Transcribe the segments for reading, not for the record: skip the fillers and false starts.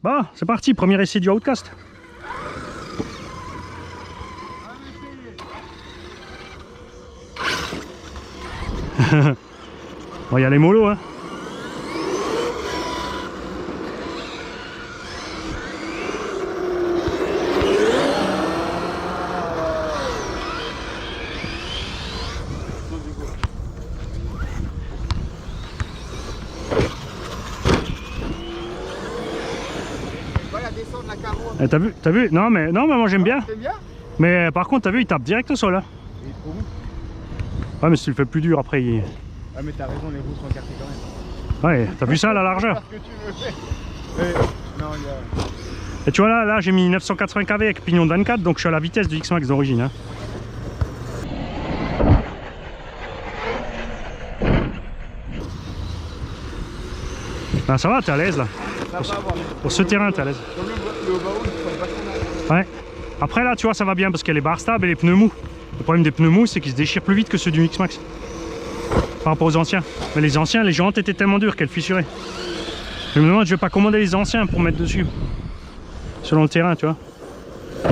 Bon, c'est parti, premier essai du Outcast. Bon, il y a les molos, hein. Eh, t'as vu? Non mais moi j'aime bien. T'aimes bien? Mais par contre, t'as vu, il tape direct au sol. Hein. Il est trop bon. Ouais, mais si tu le fais plus dur après, il... Ah, mais t'as raison, les roues sont écartées quand même. Ouais, t'as vu ça à la largeur? Parce que tu me fais. Non, il y a... Et tu vois là j'ai mis 980 kV avec pignon de 24, donc je suis à la vitesse du X-Max d'origine. Hein. Ah, ça va, t'es à l'aise là. Pour ce terrain, t'es à l'aise. Comme le bas haut, il faut pas. Ouais. Après là, tu vois, ça va bien parce qu'il y a les barres stables et les pneus mous. Le problème des pneus mous, c'est qu'ils se déchirent plus vite que ceux du X-Max. Par rapport aux anciens. Mais les anciens, les jantes étaient tellement dures qu'elles fissuraient. Je me demande, je vais pas commander les anciens pour mettre dessus. Selon le terrain, tu vois. Ah,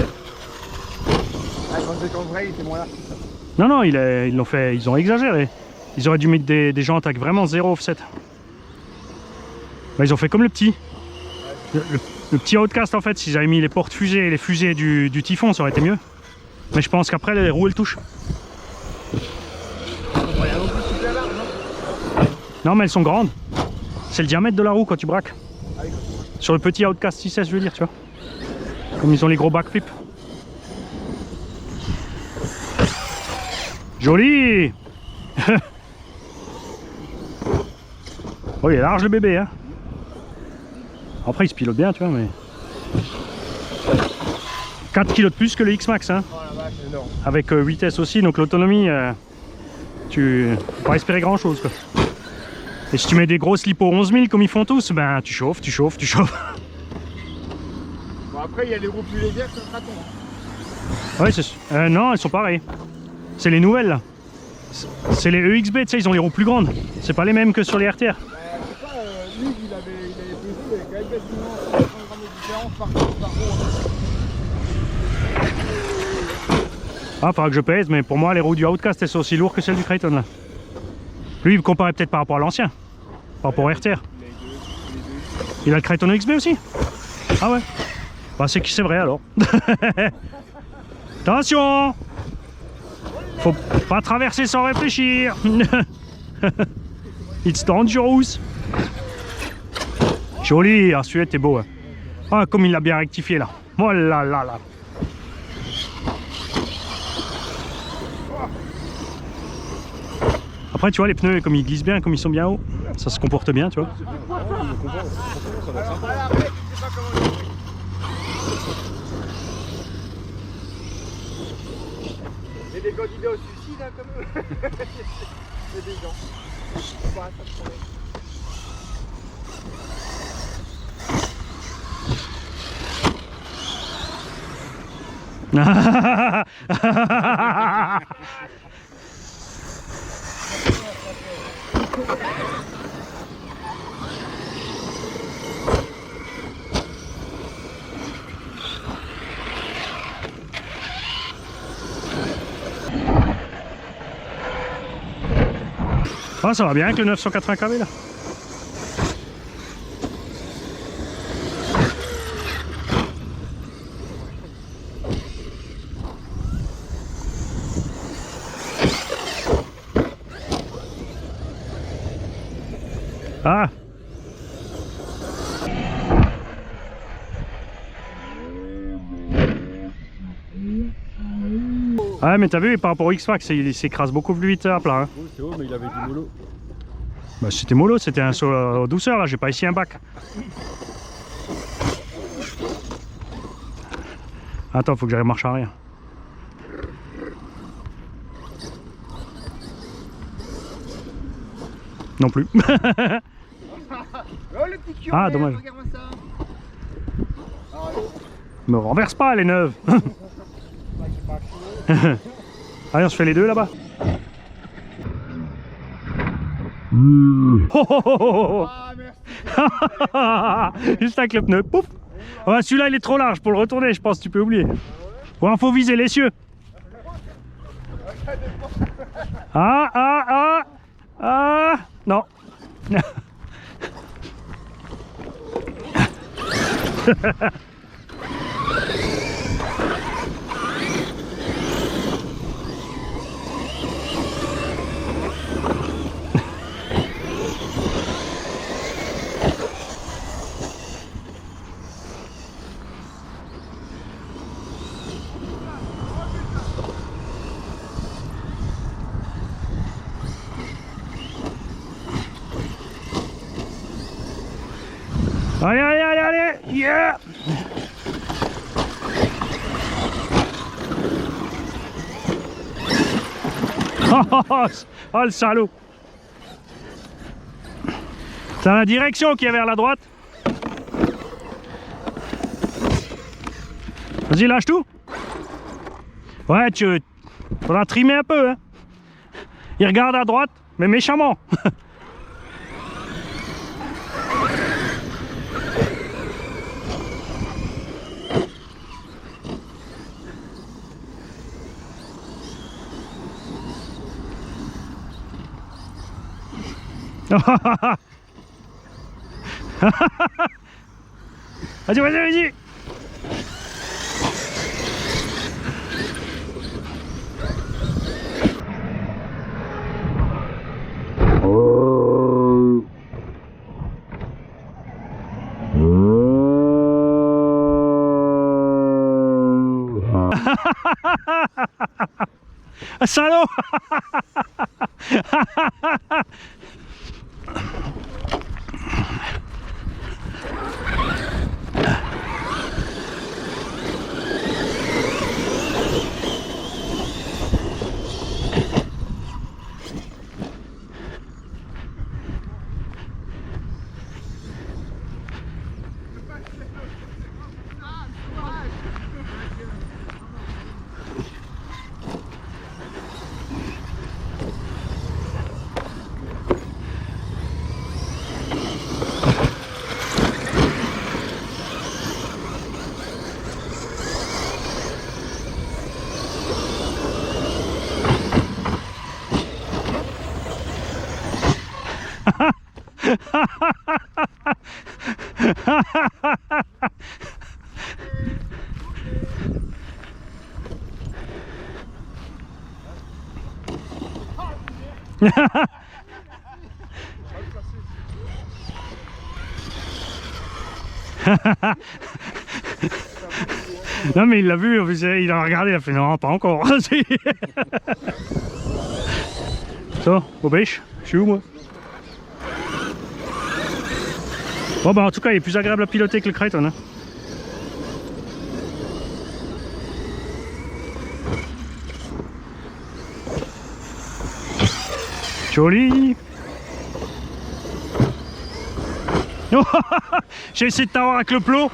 quand c'est qu'en vrai, il était moins là. Non, non, ils l'ont fait, ils ont exagéré. Ils auraient dû mettre des jantes avec vraiment zéro offset. Bah, ils ont fait comme le petit. Le petit Outcast, en fait, s'ils avaient mis les portes fusées et les fusées du Typhon, ça aurait été mieux. Mais je pense qu'après, les roues, elles touchent. Non, mais elles sont grandes. C'est le diamètre de la roue quand tu braques. Sur le petit Outcast 6S, je veux dire, tu vois. Comme ils ont les gros backflips. Joli. Oh, il est large le bébé, hein. Après, il se pilote bien, tu vois, mais... 4 kg de plus que le X-Max, hein. Oh la vache, énorme. Avec 8S aussi, donc l'autonomie, tu peux pas espérer grand-chose, quoi. Et si tu mets des grosses lipo 11 000 comme ils font tous, ben tu chauffes, tu chauffes, tu chauffes. Bon, après, il y a les roues plus légères que le Kraton. Ouais, c'est... non, elles sont pareilles. C'est les nouvelles, là. C'est les EXB, tu sais, ils ont les roues plus grandes. C'est pas les mêmes que sur les RTR. Je sais pas, lui, il avait pesé, il avait quand même quasiment 150 grammes de différence par roue. Ah, faudra que je pèse, mais pour moi, les roues du Outcast, elles sont aussi lourdes que celles du Kraton, là. Lui, il comparait peut-être par rapport à l'ancien. Par rapport au RTR. Il a le Kraton EXB aussi? Ah ouais. Bah, c'est vrai, alors. Attention! Faut pas traverser sans réfléchir. It's dangerous. Joli, ah, celui-là était beau. Hein. Ah, comme il l'a bien rectifié là. Oh là là là. Après, tu vois, les pneus, comme ils glissent bien, comme ils sont bien hauts, ça se comporte bien, tu vois. Il y a des candidats au suicide, hein, comme eux. Il y a des gens. Pas ça de problème. Ah, ça va bien avec le 980 kV là. Ah. Ah mais t'as vu par rapport au X-Max, il s'écrase beaucoup plus vite à plat. Hein. Oui, c'est haut, mais il avait du mollo. Bah, c'était mollo, c'était un saut en douceur là, j'ai pas ici un bac. Attends, faut que j'arrive marche arrière. Non plus. Oh le petit cul, Ah dommage. regarde-moi ça. Me renverse pas, elle est neuve. Allez, on se fait les deux là-bas. Oh, oh, oh, oh. Ah merci. Juste avec le pneu, pouf. Ah bah, celui-là il est trop large pour le retourner, je pense, tu peux oublier. Ouais, faut viser les cieux. Ah, non. Allez, yeah. Oh le salaud. C'est la direction qui est vers la droite. Vas-y, lâche tout. Ouais, tu faudra trimer un peu, hein. Il regarde à droite, mais méchamment. Vas-y. Salaud. Non mais il l'a vu, il a regardé, il a fait non, pas encore. Ça, Bobèche, je suis où moi? Bon bah en tout cas il est plus agréable à piloter que le Kraton, hein. Joli. J'ai essayé de t'avoir avec le plot.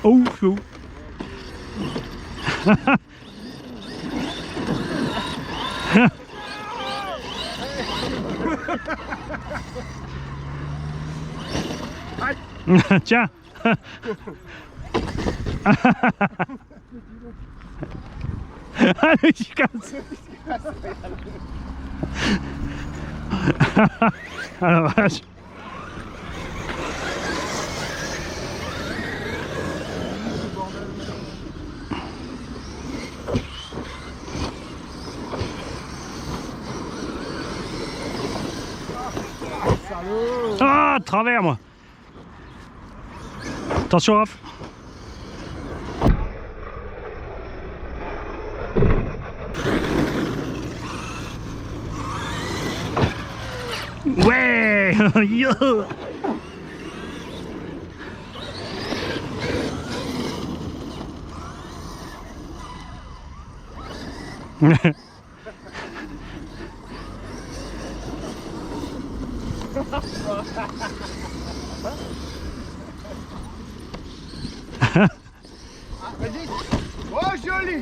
Oh, chaud. Tiens. Allez, je casse. Ah la vache. Ah, de travers moi. Attention Raph. Ouais. Yo. Vas-y. Oh, joli.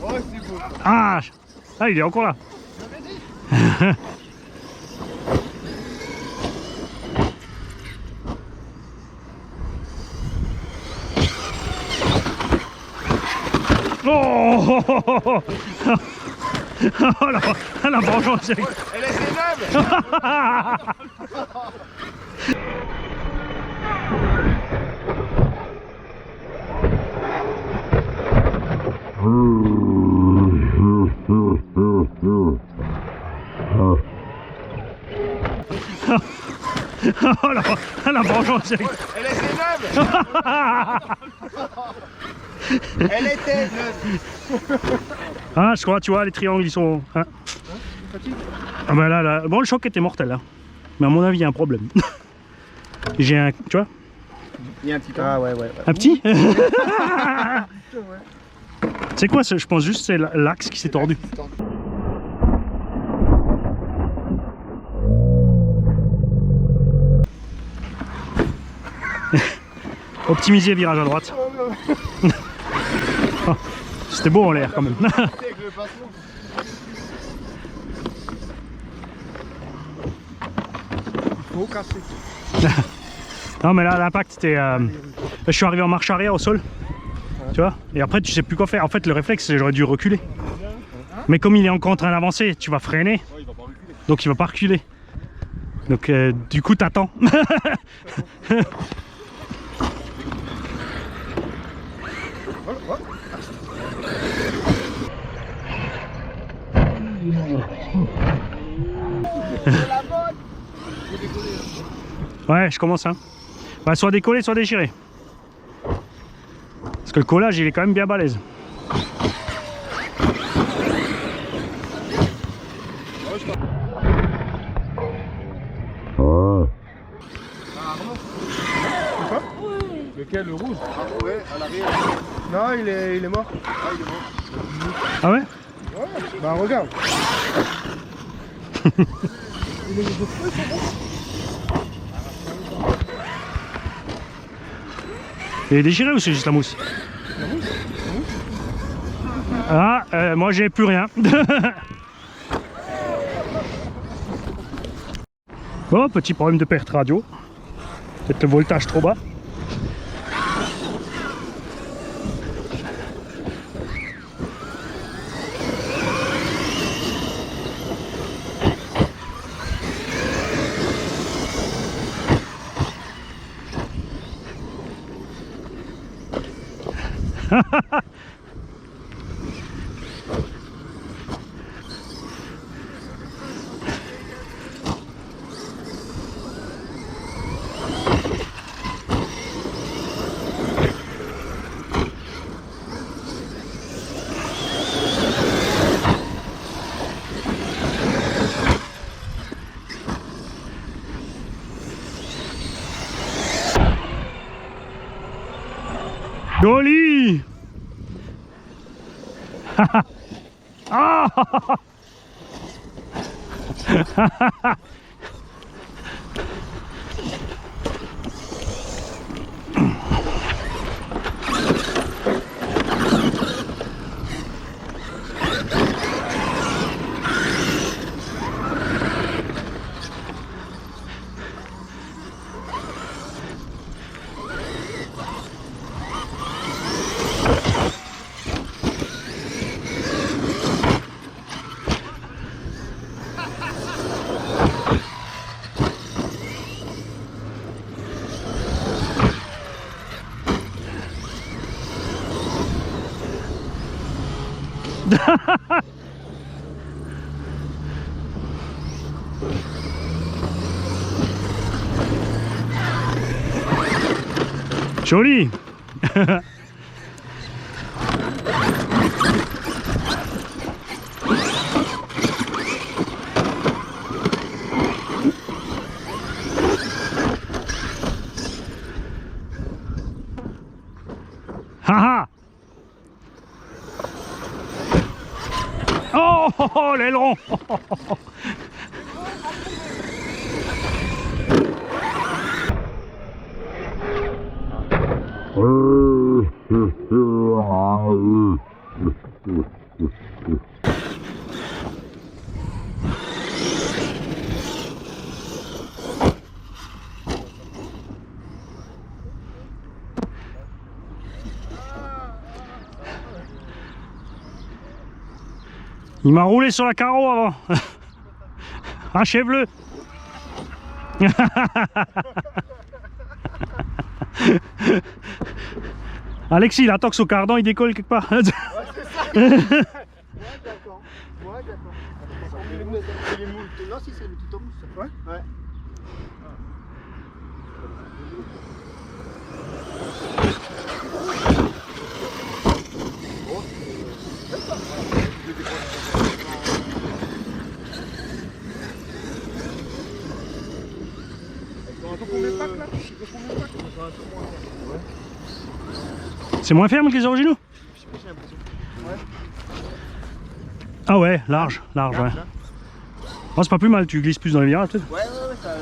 Oh, c'est beau. Ah, ah, il est encore là. Oh, oh la vengeance. Elle est aimable. Oh la vengeance. Elle est aimable. Elle était neuve. Ah, je crois, tu vois, les triangles, ils sont... Hein. Ah ben là, bon, le choc était mortel, là. Mais à mon avis, il y a un problème. J'ai un... Tu vois? Il y a un petit peu. Ah ouais. Un petit. C'est quoi, je pense juste c'est l'axe qui s'est tordu. Optimiser virage à droite. Oh, c'était beau en l'air quand même. Faut casser. Non mais là l'impact c'était... je suis arrivé en marche arrière au sol. Tu vois? Et après tu sais plus quoi faire. En fait le réflexe j'aurais dû reculer. Mais comme il est encore en train d'avancer, tu vas freiner. Donc il va pas reculer. Donc du coup t'attends. Ouais, je commence hein. Bah, soit décollé, soit déchiré. Parce que le collage il est quand même bien balèze. Lequel, le rouge? Ah ouais, à l'arrière. Non, il est mort. Ah, il est mort. Ah ouais? Ouais, bah regarde. Il est déchiré ou c'est juste la mousse? La mousse. Ah, moi j'ai plus rien. Oh, petit problème de perte radio. Peut-être le voltage trop bas. Joli. Ah. Joli. Haha. Oh, l'aileron. Il m'a roulé sur la carreau avant. Achève-le. Alexis, il attend que son cardan il décolle quelque part. Ouais, c'est ça. Ouais, d'accord. Ouais, d'accord. C'est les moules. Non, si, c'est le tout en mousse. Ouais. Ouais. C'est moins ferme que les originaux? Ah ouais, large, large, ouais. Oh, c'est pas plus mal, tu glisses plus dans les virages peut-être. Ouais, ça.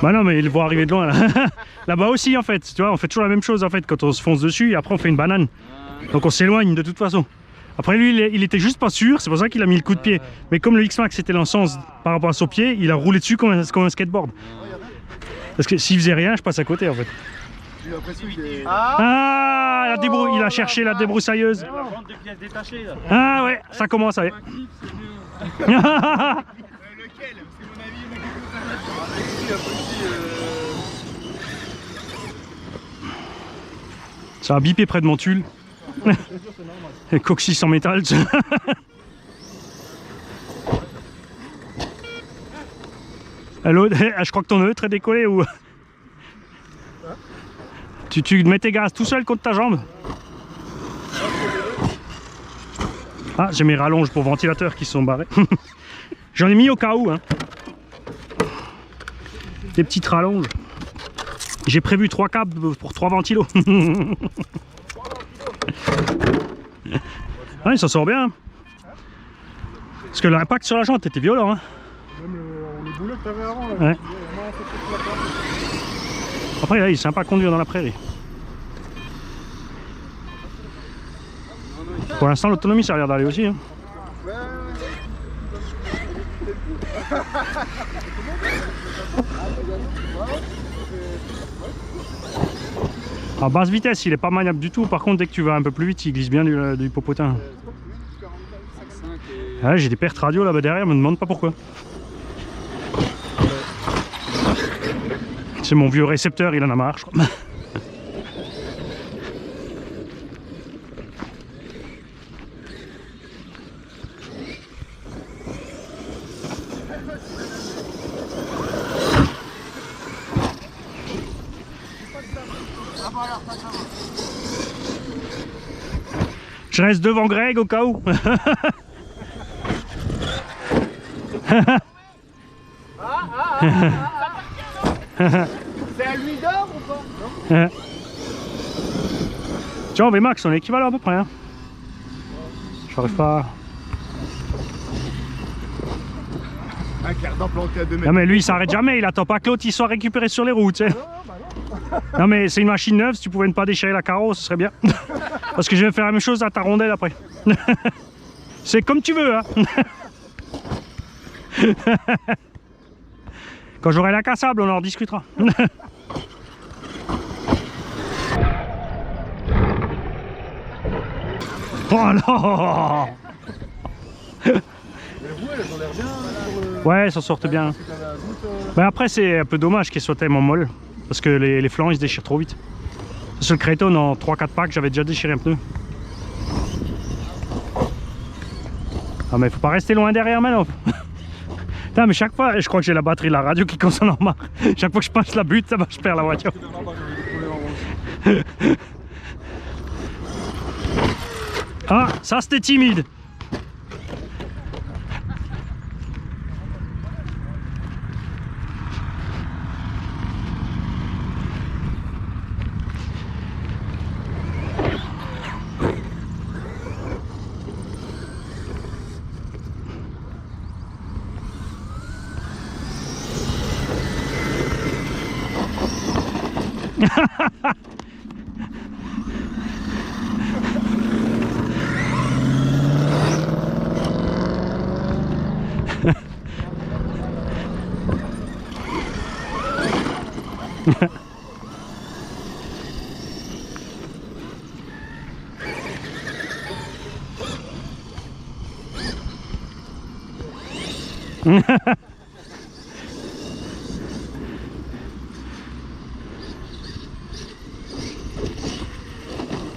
Bah non, mais il le voit arriver de loin là. Là-bas aussi en fait, tu vois, on fait toujours la même chose en fait quand on se fonce dessus et après on fait une banane. Donc on s'éloigne de toute façon. Après lui, il était juste pas sûr, c'est pour ça qu'il a mis le coup de pied. Mais comme le X-Max était dans le sens par rapport à son pied, il a roulé dessus comme un skateboard. Parce que s'il faisait rien, je passe à côté en fait. Ah, il a cherché la débroussailleuse. Ah ouais, ça commence, ouais. Ça a bipé près de mon tulle. Coccyx en métal. Je crois que ton neutre est décollé ou... Tu mets tes gaz tout seul contre ta jambe. Ah, j'ai mes rallonges pour ventilateurs qui sont barrés. J'en ai mis au cas où. Hein. Des petites rallonges. J'ai prévu 3 câbles pour 3 ventilos. Ah, il s'en sort bien. Parce que l'impact sur la jante était violent. Hein. Même les boulettes que t'avais avant. Là, ouais. Après, là, il est sympa à conduire dans la prairie. Pour l'instant, l'autonomie, ça a l'air d'aller aussi. Hein. À basse vitesse, il est pas maniable du tout. Par contre, dès que tu vas un peu plus vite, il glisse bien du popotin. Ouais, j'ai des pertes radio là-bas derrière, me demande pas pourquoi. C'est mon vieux récepteur, il en a marre, je crois. Je reste devant Greg au cas où. C'est à lui d'or ou pas? Non. Tu vois, Vmax, on est équivalent à peu près. Hein. J'arrive pas. Un cardan planté à 2 mètres. Non, mais lui, il s'arrête jamais. Il attend pas que l'autre il soit récupéré sur les routes. Tu sais. Non, mais c'est une machine neuve. Si tu pouvais ne pas déchirer la carreau, ce serait bien. Parce que je vais faire la même chose à ta rondelle après. C'est comme tu veux. Hein. Quand j'aurai la cassable, on en discutera. Oh non. Ouais, elles s'en sortent bien. Mais après, c'est un peu dommage qu'elles soient tellement molles. Parce que les flancs, ils se déchirent trop vite. Sur le Kraton, en 3-4 packs, j'avais déjà déchiré un pneu. Ah, mais faut pas rester loin derrière maintenant. Putain, mais chaque fois, je crois que j'ai la batterie de la radio qui commence à en marre. Chaque fois que je passe la butte, ça va, je perds la voiture. Ah, ça c'était timide.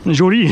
Joli.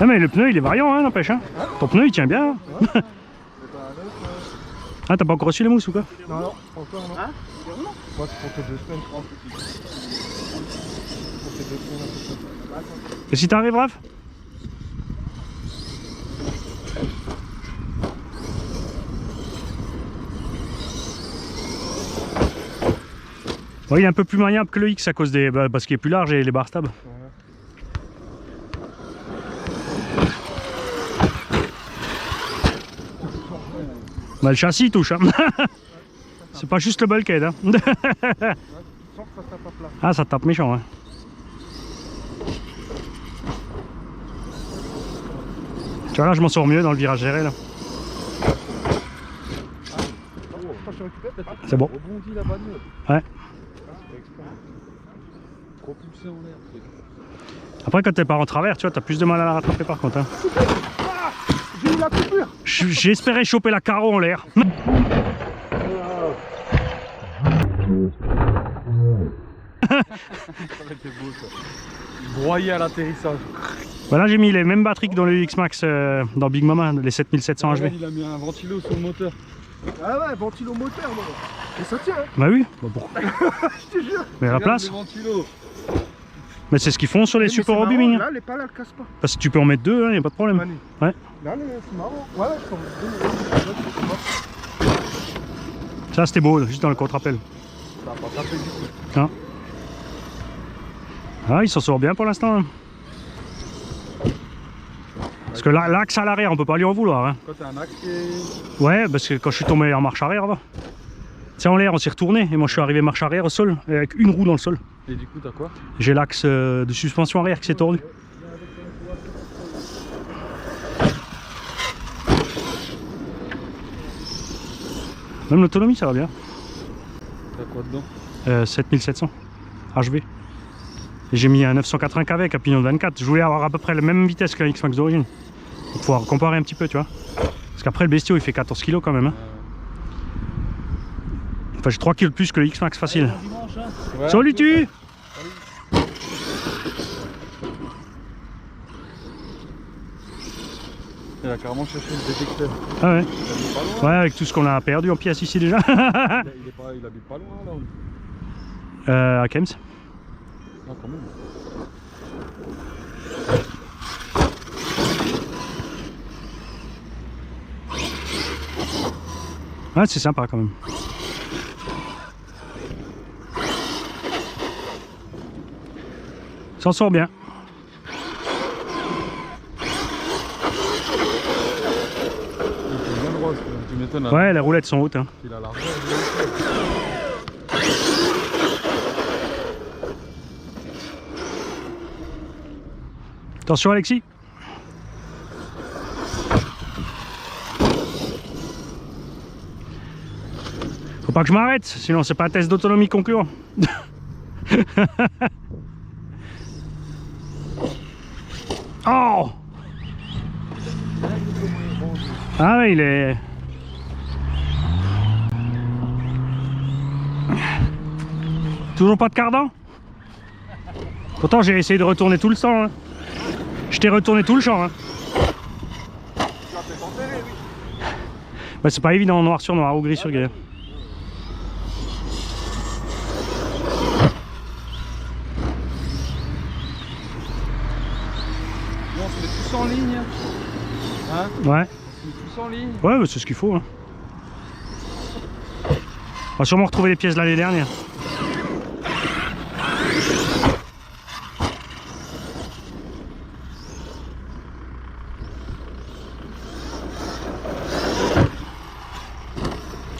Ah mais le pneu il est variant hein, n'empêche hein. Ton pneu il tient bien. Ah t'as pas encore reçu les mousses ou quoi? Non, non, encore non. Hein? Moi c'est pour tes 2 semaines, je crois. Pour tes 2 semaines. Et si t'arrives Raph? Bon, il est un peu plus maniable que le X à cause des... parce qu'il est plus large et les barres stables. Bah, le châssis touche, hein. C'est pas juste le bulkhead. Hein. Ah, ça tape méchant. Hein. Tu vois, là, je m'en sors mieux dans le virage géré. Là. C'est bon. Ouais. Après, quand t'es pas en travers, tu vois, t'as plus de mal à la rattraper par contre. Hein. J'ai eu la coupure. J'espérais choper la carreau en l'air. Broyé à l'atterrissage. Voilà, j'ai mis les mêmes batteries que dans le X-Max dans Big Mama, les 7700 HV. Il a mis un ventilo sur le moteur. Ah ouais, ventilo moteur, moi. Et ça tient. Hein. Bah oui, bah pourquoi? Je te jure. Mais à la place. Mais c'est ce qu'ils font sur les supports au Biming. Là, les pales, elles cassent pas. Parce que tu peux en mettre deux, hein, y a pas de problème. Ouais. Là, c'est marrant. Ouais, je comprends. Ça, c'était beau, juste dans le contre-appel. Ça va pas taper du tout. Non. Ah, il s'en sort bien pour l'instant. Hein. Parce que l'axe à l'arrière, on peut pas lui en vouloir. Hein. Quand t'as un axe qui est... Ouais, parce que quand je suis tombé en marche arrière, tu sais, en l'air, on s'est retourné. Et moi, je suis arrivé marche arrière au sol, avec une roue dans le sol. Et du coup, t'as quoi? J'ai l'axe de suspension arrière qui s'est tordu. Même l'autonomie, ça va bien. T'as quoi dedans? 7700 HV. Et j'ai mis un 980 kV avec un pignon de 24. Je voulais avoir à peu près la même vitesse qu'un X-Max d'origine. Pour pouvoir comparer un petit peu, tu vois. Parce qu'après, le bestiau, il fait 14 kg quand même. Hein. Enfin, j'ai 3 kg de plus que le X-Max facile. Ouais. Salut tu! Il a carrément cherché le détecteur. Ah ouais. Ouais, avec tout ce qu'on a perdu en pièces ici déjà. Il habite pas loin là. À Kems. Ah, quand même. Ouais, c'est sympa quand même. S'en sort bien. Ouais, les roulettes sont hautes. Hein. Attention Alexis. Faut pas que je m'arrête, sinon c'est pas un test d'autonomie concluant. Oh! Ah ouais, il est... Toujours pas de cardan? Pourtant j'ai essayé de retourner tout le sang. Hein. Je t'ai retourné tout le champ. Hein. Bah, c'est pas évident noir sur noir ou gris sur gris. On se met tous en ligne. Hein? Ouais. On se met tous en ligne. Ouais, bah, c'est ce qu'il faut. Hein. On va sûrement retrouver les pièces de l'année dernière.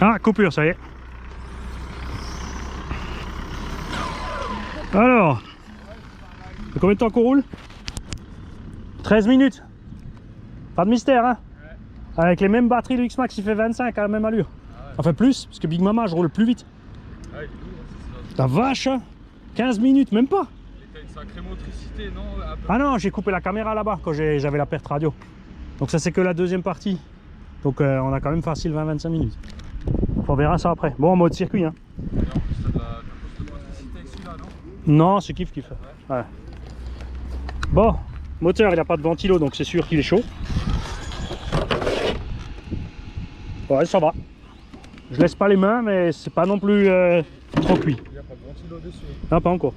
Ah, coupure, ça y est. Alors, ça fait combien de temps qu'on roule? 13 minutes. Pas de mystère, hein? Ouais. Avec les mêmes batteries, le X-Max il fait 25 à la même allure. Ah ouais. Enfin plus, parce que Big Mama je roule plus vite. Ah, il est lourd, c'est ça. La vache, hein? 15 minutes, même pas. Et t'as une sacrée motricité, non? Ah non, j'ai coupé la caméra là-bas quand j'avais la perte radio. Donc ça c'est que la deuxième partie. Donc on a quand même facile 20-25 minutes. On verra ça après. Bon, en mode circuit, hein. Et en plus t'as de la motricité avec celui-là, non? Non, c'est kiff. Ouais. Ouais. Bon, moteur il n'a pas de ventilo donc c'est sûr qu'il est chaud. Ouais, ça va. Je laisse pas les mains mais c'est pas non plus trop cuit. Il n'y a pas de ventilo dessus. Non, pas encore.